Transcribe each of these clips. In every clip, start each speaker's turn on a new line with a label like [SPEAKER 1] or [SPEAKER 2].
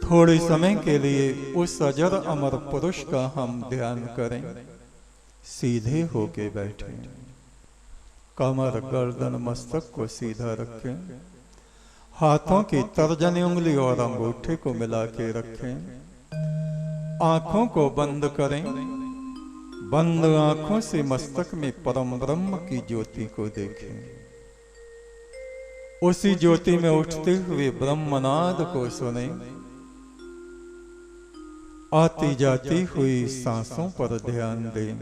[SPEAKER 1] थोड़े समय के लिए उस अजर अमर पुरुष का हम ध्यान करें। सीधे होके बैठे, कमर गर्दन मस्तक को सीधा रखें, हाथों की तर्जनी उंगली और अंगूठे को मिला के रखें, आंखों को बंद करें। बंद आंखों से मस्तक में परम ब्रह्म की ज्योति को देखें। उसी ज्योति में उठते हुए ब्रह्मनाद को सुने। आती जाती हुई सांसों पर ध्यान दें।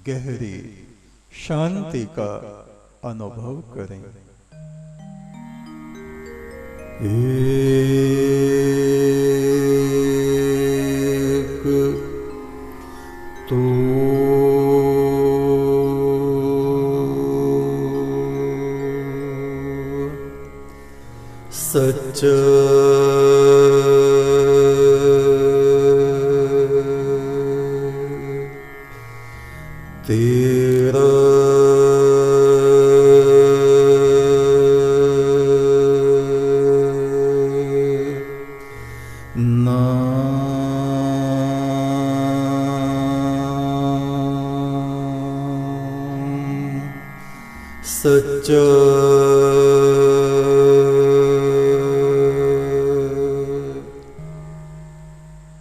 [SPEAKER 1] गहरी शांति का अनुभव करें। एक तो सच तेरा सच्चा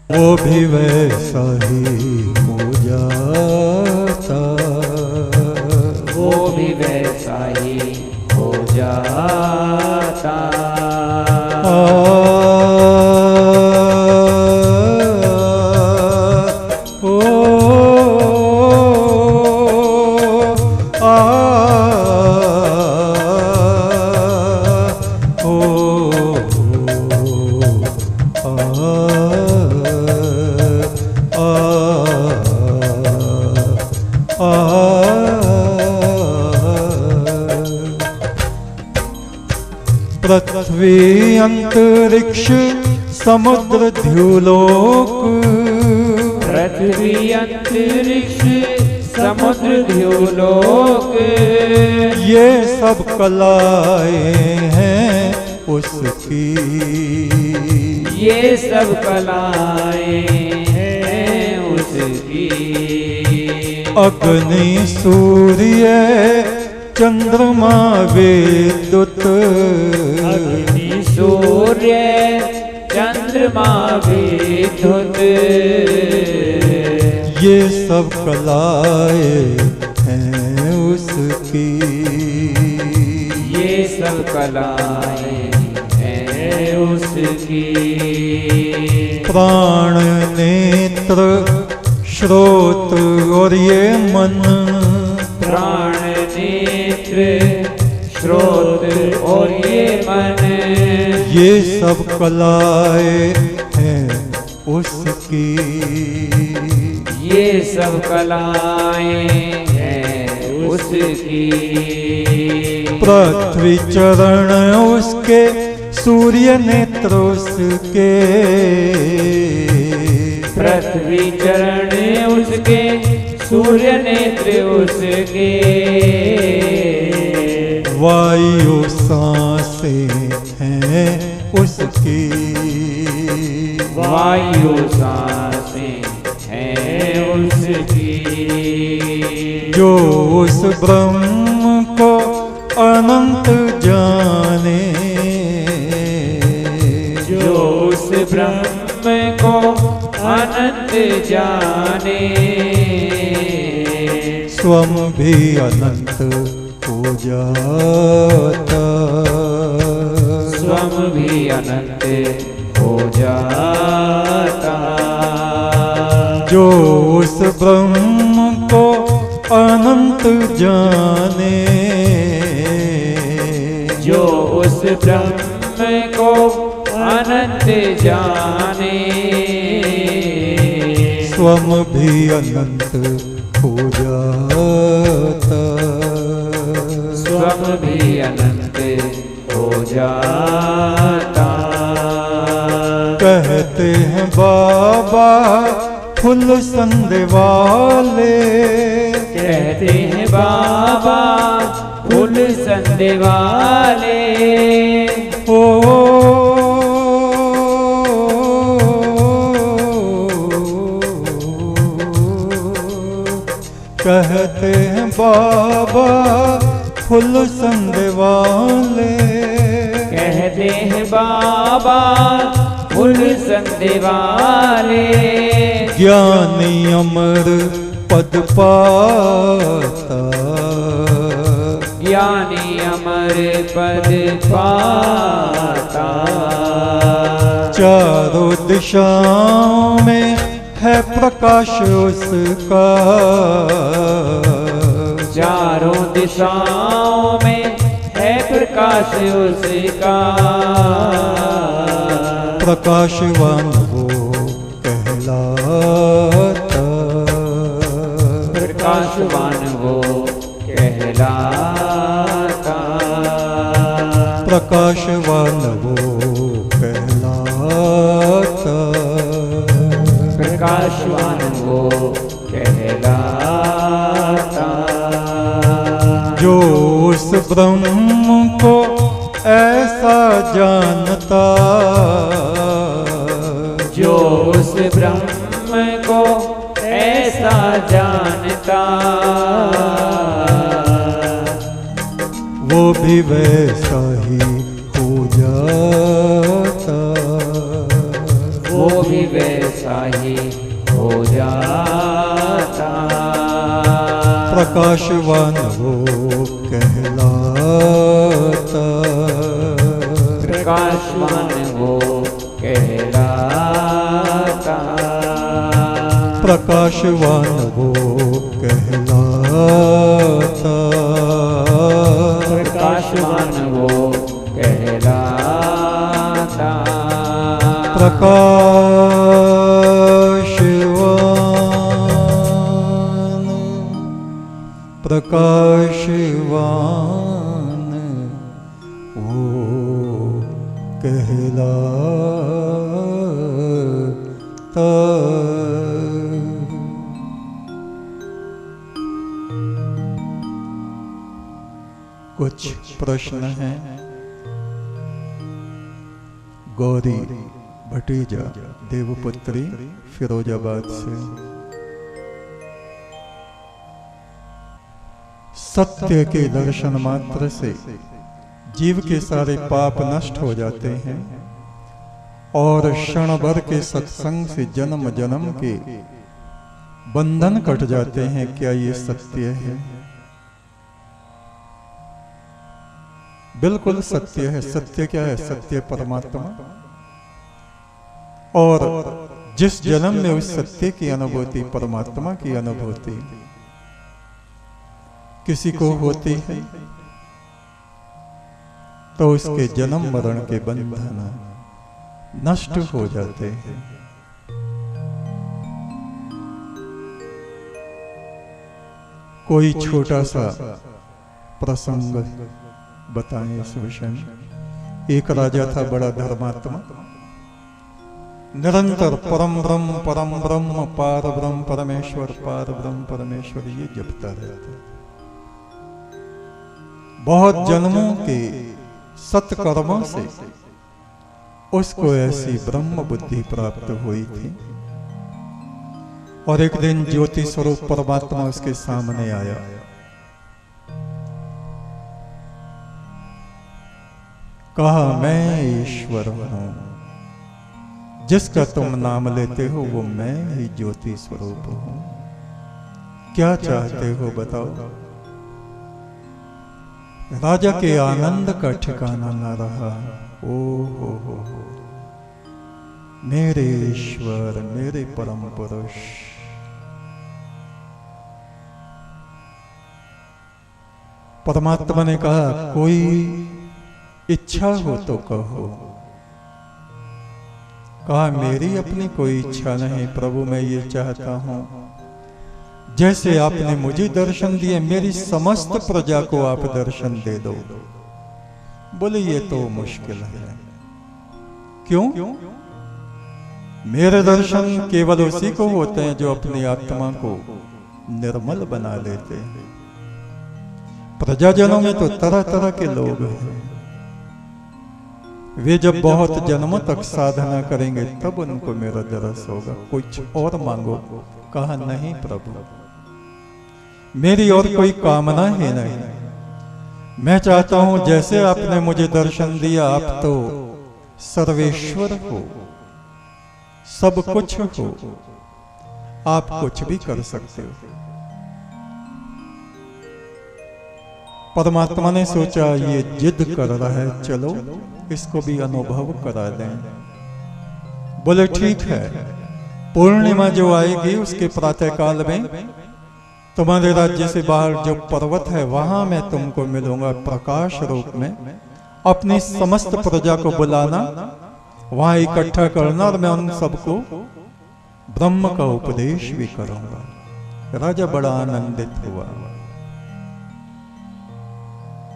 [SPEAKER 1] वो भी वैसा ही हो जाता,
[SPEAKER 2] वो भी वैसा ही हो जाता।
[SPEAKER 1] पृथ्वी अंतरिक्ष समुद्र द्युलोक,
[SPEAKER 2] पृथ्वी अंतरिक्ष समुद्र द्युलोक,
[SPEAKER 1] ये सब कलाएं हैं उसकी,
[SPEAKER 2] ये सब कलाएं हैं उसकी।
[SPEAKER 1] अग्नि सूर्य चंद्रमा विद्युत,
[SPEAKER 2] अग्नि सूर्य चंद्रमा विद्युत,
[SPEAKER 1] ये सब कलाएं हैं उसकी,
[SPEAKER 2] ये सब कलाएं हैं उसकी।
[SPEAKER 1] प्राण नेत्र श्रोत और ये मन,
[SPEAKER 2] प्राण नेत्र श्रोत और ये मन,
[SPEAKER 1] ये सब कलाएं हैं उसकी,
[SPEAKER 2] ये सब कलाएं हैं उसकी।
[SPEAKER 1] पृथ्वी चरण उसके सूर्य नेत्र उसके,
[SPEAKER 2] पृथ्वी चरण उसके सूर्य नेत्र उसके।
[SPEAKER 1] वायु सांसें हैं उसकी,
[SPEAKER 2] वायु सांसें हैं उसकी।
[SPEAKER 1] जो उस ब्रह्म को अनंत जाने,
[SPEAKER 2] जो उस ब्रह्म को अनंत जाने,
[SPEAKER 1] स्वयं भी अनंत हो जाता,
[SPEAKER 2] स्वयं भी अनंत हो जाता।
[SPEAKER 1] जो उस ब्रह्म को अनंत जाने,
[SPEAKER 2] जो उस ब्रह्म को अनंत जाने,
[SPEAKER 1] स्वयं भी अनंत हो जाता,
[SPEAKER 2] स्वयं भी अनंत हो जाता।
[SPEAKER 1] कहते हैं बाबा फुल संदे वाले,
[SPEAKER 2] कहते हैं बाबा फूल संदे वाले,
[SPEAKER 1] ओ बाबा फुल संदे वाले,
[SPEAKER 2] कहते हैं बाबा फुल संदे वाले।
[SPEAKER 1] ज्ञानी अमर पद पाता,
[SPEAKER 2] ज्ञानी अमर पद पाता।
[SPEAKER 1] चारों दिशाओं में है प्रकाश उसका,
[SPEAKER 2] चारों दिशाओं में है प्रकाश उसका।
[SPEAKER 1] प्रकाशवान वो कहलाता,
[SPEAKER 2] प्रकाशवान वो कहलाता।
[SPEAKER 1] प्रकाशवान वो कहलाता,
[SPEAKER 2] प्रकाशवान वो कहलाता।
[SPEAKER 1] जो उस ब्रह्म को ऐसा जानता,
[SPEAKER 2] जो उस ब्रह्म को ऐसा जानता।
[SPEAKER 1] वो भी वैसा ही हो जाता,
[SPEAKER 2] वो भी वैसा ही हो जाता।
[SPEAKER 1] प्रकाशवान वो कहलाता,
[SPEAKER 2] प्रकाशवान वो कहलाता।
[SPEAKER 1] प्रकाशवान वो कहलाता,
[SPEAKER 2] प्रकाशवान वो कहलाता।
[SPEAKER 1] प्रकाशवान, प्रकाशवान वो कहलाता। कुछ प्रश्न हैं। गौरी भतीजा देवपुत्री फिरोजाबाद से, सत्य के दर्शन मात्र से जीव के सारे पाप नष्ट हो जाते हैं और क्षण भर के सत्संग से जन्म जन्म के बंधन कट जाते हैं। क्या ये सत्य है? बिल्कुल सत्य है। सत्य क्या है? सत्य परमात्मा। और जिस जन्म में उस सत्य की अनुभूति, परमात्मा की अनुभूति किसी को होती है तो उसके जन्म मरण के बंधन नष्ट हो जाते हैं। कोई छोटा सा प्रसंग बताएं इस विषय में। एक राजा था, बड़ा धर्मात्मा, निरंतर परम ब्रह्म पार ब्रह्म परमेश्वर, पार ब्रह्म परमेश्वर ये जपता रहता। बहुत जन्मों के सत्कर्मों से उसको ऐसी ब्रह्म बुद्धि प्राप्त हुई थी और एक दिन ज्योति स्वरूप परमात्मा उसके सामने आया। कहा, मैं ईश्वर हूं, जिसका तुम नाम लेते हो वो मैं ही ज्योति स्वरूप हूं। क्या चाहते हो बताओ। राजा के आनंद का ठिकाना न रहा। ओ हो, मेरे ईश्वर, मेरे परम पुरुष। परमात्मा ने कहा, कोई इच्छा हो तो कहो। कहा, मेरी अपनी कोई इच्छा नहीं प्रभु, मैं ये चाहता हूं जैसे आपने मुझे दर्शन दिए, मेरी समस्त प्रजा को आप दर्शन दे दो। बोले, ये तो मुश्किल है। क्यों? मेरे दर्शन केवल उसी को होते हैं जो अपनी आत्मा को निर्मल बना लेते हैं। प्रजाजनों में तो तरह तरह के लोग हैं। वे जब बहुत जन्मों तक साधना करेंगे तब उनको मेरा दर्श होगा। कुछ और मांगो। कहा, नहीं प्रभु, मेरी और कोई कामना ही नहीं। मैं चाहता हूं जैसे आपने मुझे दर्शन दिया, आप तो सर्वेश्वर हो, सब कुछ हो, आप कुछ भी कर सकते हो। परमात्मा ने सोचा ये जिद कर रहा है, चलो इसको भी अनुभव करा दें। बोले ठीक है, पूर्णिमा जो आएगी उसके प्रातः काल में तुम्हारे राज्य से बाहर जो पर्वत है वहां मैं तुमको मिलूंगा प्रकाश रूप में। अपनी समस्त प्रजा को बुलाना, वहां इकट्ठा करना और मैं उन सबको ब्रह्म का उपदेश भी करूंगा। राजा बड़ा आनंदित हुआ।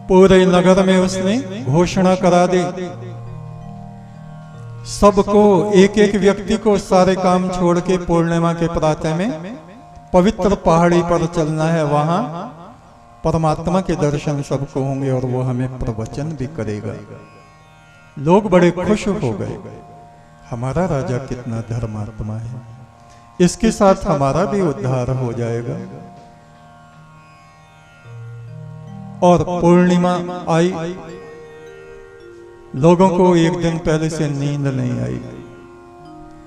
[SPEAKER 1] पूरे नगर में उसने घोषणा करा दी, सबको, एक एक व्यक्ति को सारे काम छोड़ के पूर्णिमा के प्रातः में पवित्र पहाड़ी पर चलना है। वहां परमात्मा के दर्शन सबको होंगे और वो हमें प्रवचन भी करेगा। लोग बड़े खुश हो गए, हमारा राजा कितना धर्मात्मा है, इसके साथ हमारा भी उद्धार हो जाएगा। और पूर्णिमा आई, लोगों को एक दिन पहले से नींद नहीं आई।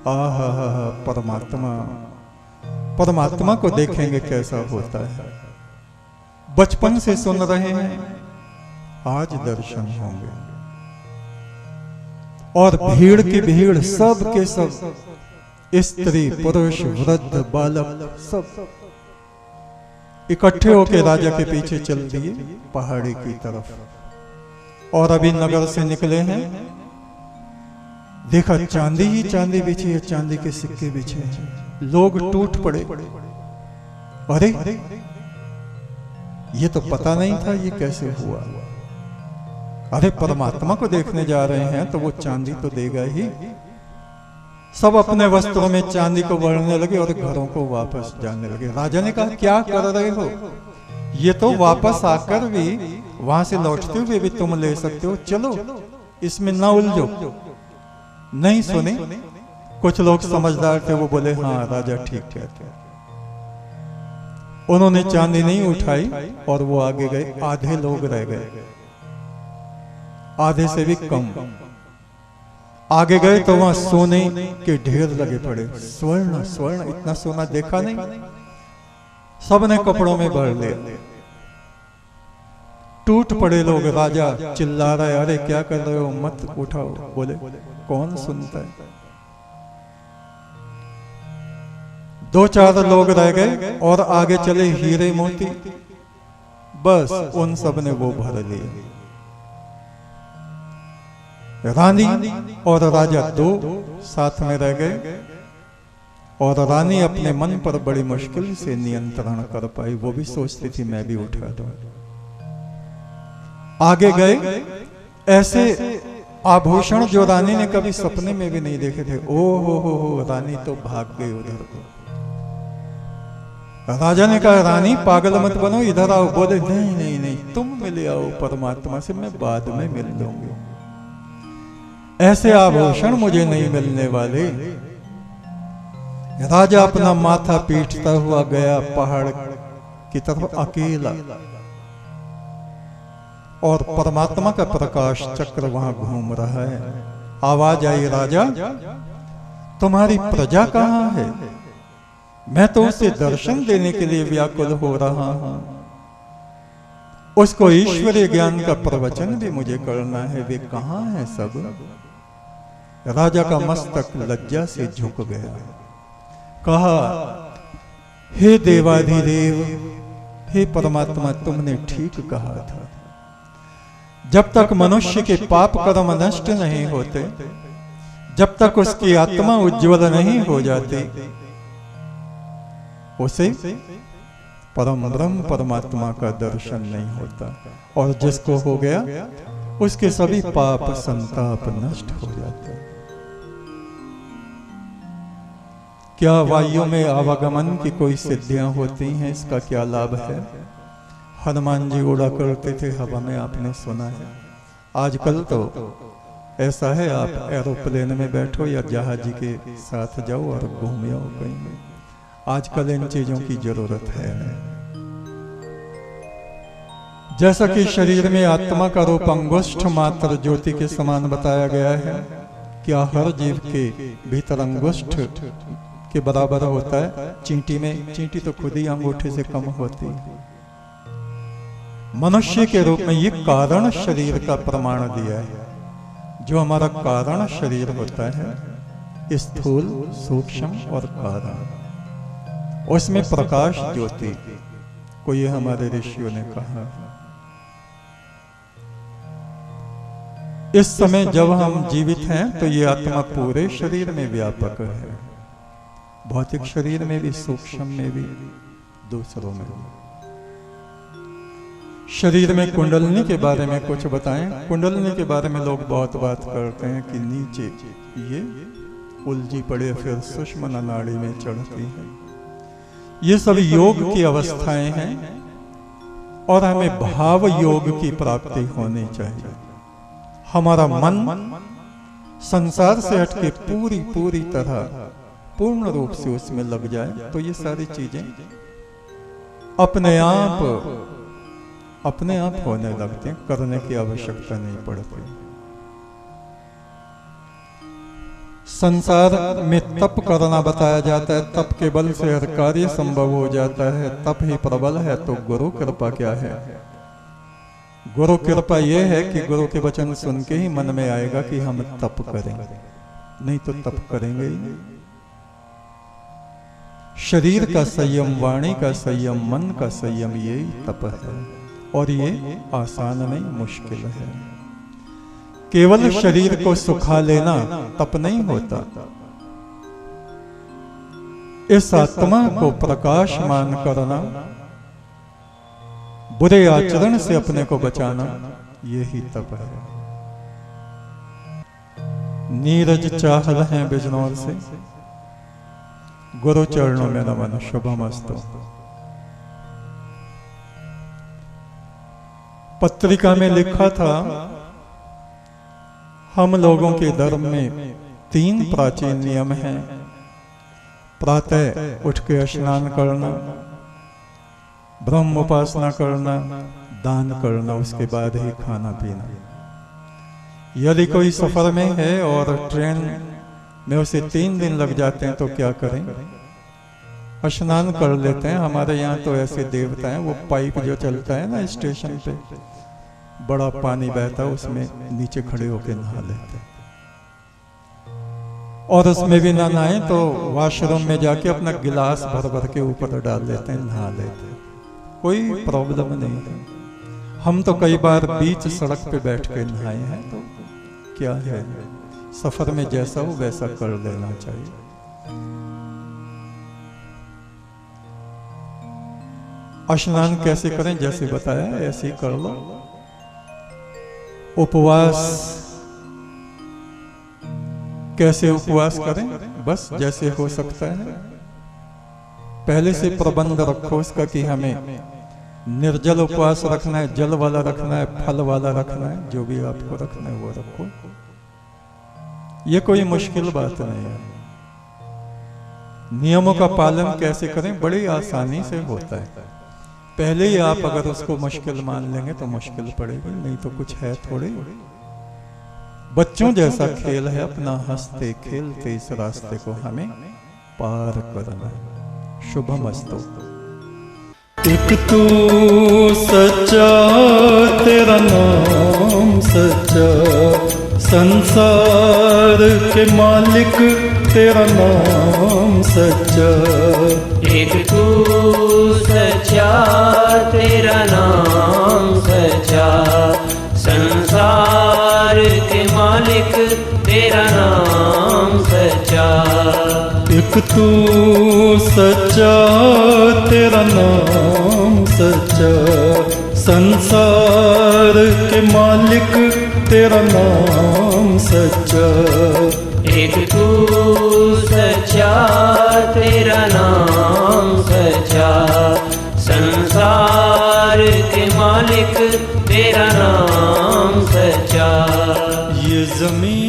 [SPEAKER 1] आहा, परमात्मा, परमात्मा को देखेंगे कैसा होता है। बचपन से सुन रहे हैं, आज दर्शन होंगे। और भीड़ की भीड़, सब के सब, स्त्री पुरुष वृद्ध बालक सब इकट्ठे होकर राजा के पीछे चल दिए पहाड़ी की तरफ। और अभी नगर से निकले हैं, देखा चांदी ही चांदी बिछी है, चांदी के सिक्के बिछे हैं। लोग टूट पड़े, अरे ये तो पता नहीं था, ये कैसे हुआ। अरे परमात्मा को देखने जा रहे हैं तो वो चांदी तो देगा ही। सब अपने वस्त्रों में चांदी को भरने लगे और घरों को वापस जाने लगे। राजा ने कहा क्या कर रहे हो, ये तो वापस आकर भी वहां से लौटते हुए भी तुम ले सकते हो, चलो इसमें ना उलझो। नहीं सुने, कुछ लोग समझदार थे, वो बोले हाँ राजा ठीक कहते। उन्होंने चांदी नहीं उठाई और वो आगे गए। आधे लोग रह गए, आधे से भी कम। आगे गए तो वहां सोने के ढेर लगे पड़े, स्वर्ण स्वर्ण, इतना सोना देखा नहीं। सबने कपड़ों में भर लिया, टूट पड़े लोग। राजा चिल्ला रहा है, अरे क्या कर रहे हो, मत उठाओ। बोले कौन सुनता है। दो चार लोग रह गए और आगे चले हीरे मोती, बस उन सब ने वो भर लिए। रानी और राजा दो साथ में रह गए और रानी अपने मन पर बड़ी मुश्किल से नियंत्रण कर पाई। वो भी सोचती थी मैं भी उठा दूं। आगे गए, ऐसे आभूषण जो रानी ने कभी सपने में भी नहीं देखे थे। ओ हो, रानी तो भाग गई उधर को। राजा ने कहा रानी पागल मत बनो, इधर आओ। बोले नहीं नहीं नहीं, तुम मिले आओ परमात्मा से, मैं बाद में मिल लूंगी। ऐसे आभूषण मुझे नहीं मिलने वाले। राजा अपना माथा पीटता हुआ गया पहाड़ की तरफ अकेला, और परमात्मा का प्रकाश चक्र वहां घूम रहा है। आवाज आई, राजा तुम्हारी प्रजा कहां है? मैं तो उसे दर्शन देने के लिए व्याकुल हो रहा हूं। उसको ईश्वरीय ज्ञान का प्रवचन भी मुझे करना है, वे कहां हैं सब? राजा का मस्तक लज्जा से झुक गया। कहा, हे देवाधिदेव, हे परमात्मा, तुमने ठीक कहा था। जब तक मनुष्य के पाप कर्म नष्ट नहीं होते, जब तक उसकी आत्मा उज्जवल नहीं हो जाती, उसे परम ब्रह्म परमात्मा का दर्शन नहीं होता। और जिसको हो गया, उसके सभी पाप संताप नष्ट हो जाते। क्या वायु में आवागमन की कोई सिद्धियां होती हैं? इसका क्या लाभ है? हनुमान जी उड़ा करते थे हवा में, आपने सुना है। आजकल तो ऐसा है, आप एरोप्लेन में बैठो या जहाज के साथ जाओ और घूम आओ कहीं में। आजकल इन चीजों की जरूरत है नहीं। जैसा कि शरीर में आत्मा का रूप अंगुष्ठ मात्र ज्योति के समान बताया गया है, क्या हर जीव के भीतर अंगुष्ठ के बराबर होता है? चींटी में, चींटी तो खुद ही अंगूठे से कम होती है। मनुष्य के रूप में ये कारण शरीर का प्रमाण दिया है। जो हमारा कारण शरीर होता है, स्थूल, सूक्ष्म और कारण, उसमें प्रकाश ज्योति को ये हमारे ऋषियों ने कहा। इस समय जब हम जीवित हैं तो ये आत्मा पूरे शरीर में व्यापक है, भौतिक शरीर में भी, सूक्ष्म में भी, दूसरों में भी। शरीर में कुंडलनी के बारे में कुछ बताएं। कुंडलनी के बारे में लोग बहुत बात करते हैं कि नीचे ये उलझी पड़े फिर सुषुम्ना नाड़ी में चढ़ती है। ये सब योग की अवस्थाएं हैं और हमें भाव योग की प्राप्ति होनी चाहिए। हमारा मन संसार से हटके पूरी तरह पूर्ण रूप से उसमें लग जाए तो ये सारी चीजें अपने आप होने लगते हैं, करने की आवश्यकता नहीं पड़ती। संसार में तप करना बताया जाता है, तप के बल से हर कार्य संभव हो जाता है, तप ही प्रबल है। तो गुरु कृपा क्या है? गुरु कृपा यह है कि गुरु के वचन सुन के ही मन में आएगा कि हम तप करेंगे, नहीं तो तप करेंगे ही नहीं। शरीर का संयम, वाणी का संयम, मन का संयम, यही तप है। और ये आसान नहीं, मुश्किल है। केवल शरीर को सुखा लेना तप नहीं होता। इस आत्मा को प्रकाशमान करना, बुरे आचरण से अपने को बचाना, यही तप है। नीरज चाहल हैं बिजनौर से, गुरु चरणों में नमन। शुभमस्तु। पत्रिका में लिखा था, हम लोगों के धर्म में 3 प्राचीन नियम हैं। प्रातः उठ के स्नान करना, ब्रह्म उपासना करना, दान करना, उसके बाद ही खाना पीना। यदि कोई सफर में है और ट्रेन में उसे 3 दिन लग जाते हैं तो क्या करें? स्नान कर लेते हैं। हमारे यहाँ तो ऐसे देवता हैं, वो पाइप जो चलता है ना स्टेशन पे, बड़ा पानी बहता है, उसमें नीचे खड़े होकर नहा लेते हैं। और उसमें भी ना नहाए तो वॉशरूम में जाके अपना गिलास भर भर के ऊपर डाल लेते हैं, नहा लेते हैं। कोई प्रॉब्लम नहीं है। हम तो कई बार बीच सड़क पे बैठ के नहाए हैं, तो क्या है, सफर में जैसा हो वैसा कर लेना चाहिए। स्नान कैसे करें? जैसे बताया ऐसे ही कर लो। उपवास कैसे उपवास करें? बस जैसे हो सकता है पहले से प्रबंध रखो उसका कि हमें निर्जल उपवास रखना है, जल वाला रखना है, फल वाला रखना है, जो भी आपको रखना है वो रखो। ये कोई मुश्किल बात नहीं है। नियमों का पालन कैसे करें? बड़ी आसानी से होता है। पहले ही आप अगर उसको मुश्किल मान लेंगे तो मुश्किल पड़ेगी, नहीं तो कुछ है थोड़े। बच्चों जैसा खेल है, अपना हंसते खेलते इस रास्ते को हमें पार करना है। शुभमस्तु। एक तू सच्चा, तेरा नाम सच्चा, संसार के मालिक तेरा नाम सच्चा।
[SPEAKER 2] एक तू सच्चा, तेरा नाम सच्चा, संसार के मालिक तेरा नाम सच्चा।
[SPEAKER 1] एक तू सच्चा, तेरा नाम सच्चा, संसार के मालिक तेरा नाम सच्चा।
[SPEAKER 2] एक तू सच्चा, तेरा नाम सच्चा, संसार के मालिक तेरा नाम सच्चा।
[SPEAKER 1] ये ज़मीन